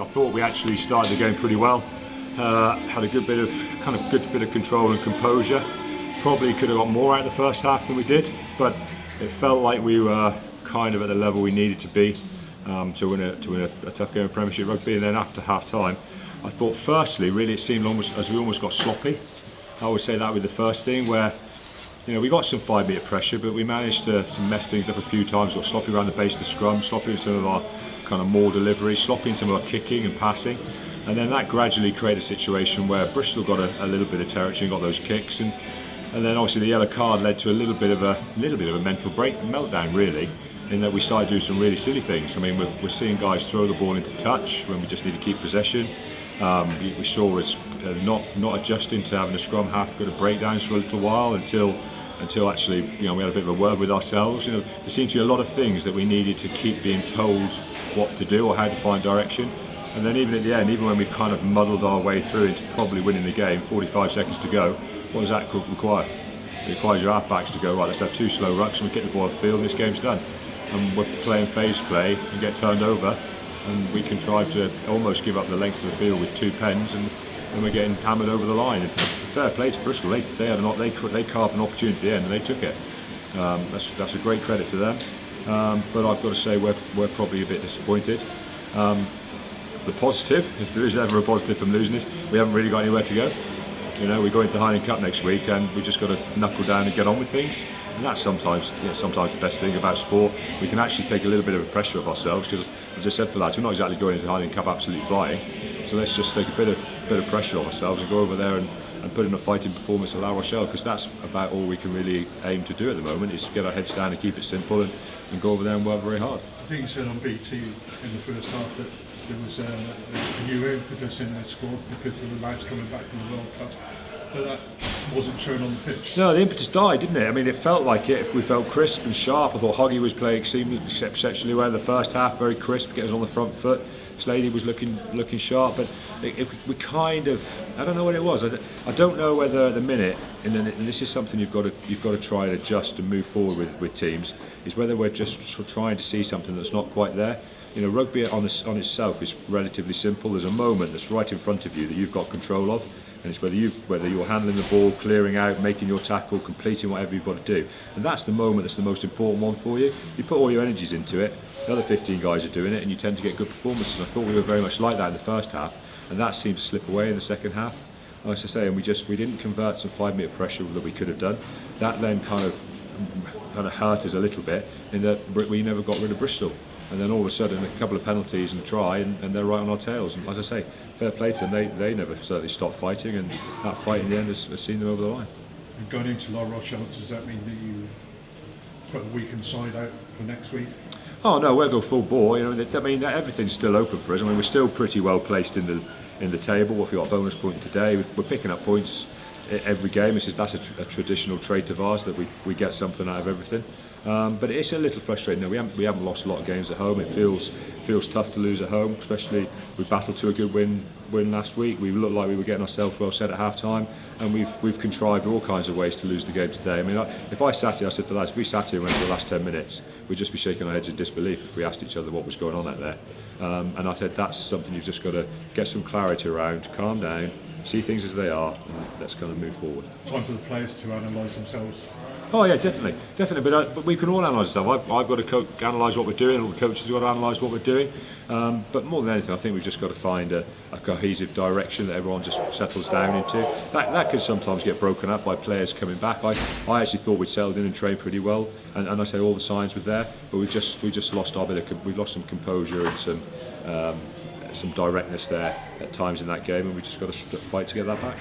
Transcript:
I thought we actually started the game pretty well. Had a good bit of control and composure. Probably could have got more out of the first half than we did, but it felt like we were kind of at the level we needed to be to win a tough game of Premiership rugby. And then after half time, I thought firstly, really it seemed almost as we almost got sloppy. I would say that with the first thing where, we got some 5 metre pressure, but we managed to mess things up a few times. Got sloppy around the base of the scrum, sloppy in some of our kind of more delivery, sloppy in some of our kicking and passing. And then that gradually created a situation where Bristol got a little bit of territory and got those kicks. And then obviously the yellow card led to a little bit of a mental meltdown really, in that we started doing some really silly things. I mean, we're seeing guys throw the ball into touch when we just need to keep possession. We saw us not adjusting to having a scrum half go to breakdowns for a little while until actually we had a bit of a word with ourselves. There seemed to be a lot of things that we needed to keep being told what to do or how to find direction. And then even at the end, even when we've kind of muddled our way through into probably winning the game, 45 seconds to go, what does that require? It requires your half-backs to go, right, let's have 2 slow rucks and we get the ball off the field and this game's done. And we're playing phase play and get turned over, and we contrive to almost give up the length of the field with 2 pens, and we're getting hammered over the line. And fair play to Bristol, they carved an opportunity at the end and they took it. That's a great credit to them. But I've got to say we're probably a bit disappointed. The positive, if there is ever a positive from losing this, we haven't really got anywhere to go. We go into the Heineken Cup next week and we've just got to knuckle down and get on with things. And that's sometimes the best thing about sport. We can actually take a little bit of a pressure off ourselves, because as I said to the lads, we're not exactly going into the Heineken Cup absolutely flying. So let's just take a bit of pressure off ourselves and go over there and put in a fighting performance at La Rochelle, because that's about all we can really aim to do at the moment, is get our heads down and keep it simple and go over there and work very hard. I think you said on BT in the first half that there was a new impetus in the squad because of the lads coming back from the World Cup, but that wasn't shown on the pitch. No, the impetus died, didn't it? I mean, it felt like it. We felt crisp and sharp. I thought Hoggy was playing exceptionally well in the first half, very crisp, getting us on the front foot. Slady was looking sharp, but we kind of, I don't know what it was. I don't know whether at the minute, and this is something you've got to try and adjust and move forward with teams, is whether we're just trying to see something that's not quite there. Rugby on itself is relatively simple. There's a moment that's right in front of you that you've got control of, and it's whether you're handling the ball, clearing out, making your tackle, completing whatever you've got to do. And that's the moment that's the most important one for you. You put all your energies into it, the other 15 guys are doing it, and you tend to get good performances. I thought we were very much like that in the first half, and that seemed to slip away in the second half. As I say, and we didn't convert some 5 metre pressure that we could have done. That then kind of hurt us a little bit, in that we never got rid of Bristol. And then all of a sudden, a couple of penalties and a try, and they're right on our tails. And as I say, fair play to them, they never certainly stopped fighting, and that fight in the end has seen them over the line. And going into La Rochelle, does that mean that you put a weakened side out for next week? Oh no, we'll go full bore. I mean, everything's still open for us. I mean, we're still pretty well placed in the table. We've got a bonus point today. We're picking up points every game. That's a traditional trait of ours, that we get something out of everything. But it's a little frustrating. We haven't lost a lot of games at home. It feels tough to lose at home, especially we battled to a good win last week. We looked like we were getting ourselves well set at half time, and we've contrived all kinds of ways to lose the game today. I mean, if I sat here, I said to the lads, if we sat here and went for the last 10 minutes, we'd just be shaking our heads in disbelief if we asked each other what was going on out there. And I said that's something you've just got to get some clarity around, calm down, see things as they are, and let's kind of move forward. Time for the players to analyse themselves. Oh yeah, definitely. But we can all analyse ourselves. I've got to analyse what we're doing, all the coaches have got to analyse what we're doing. But more than anything, I think we've just got to find a cohesive direction that everyone just settles down into. That can sometimes get broken up by players coming back. I actually thought we'd settled in and trained pretty well, and I say all the signs were there, but we just lost we've lost some composure and some directness there at times in that game, and we just got to fight to get that back.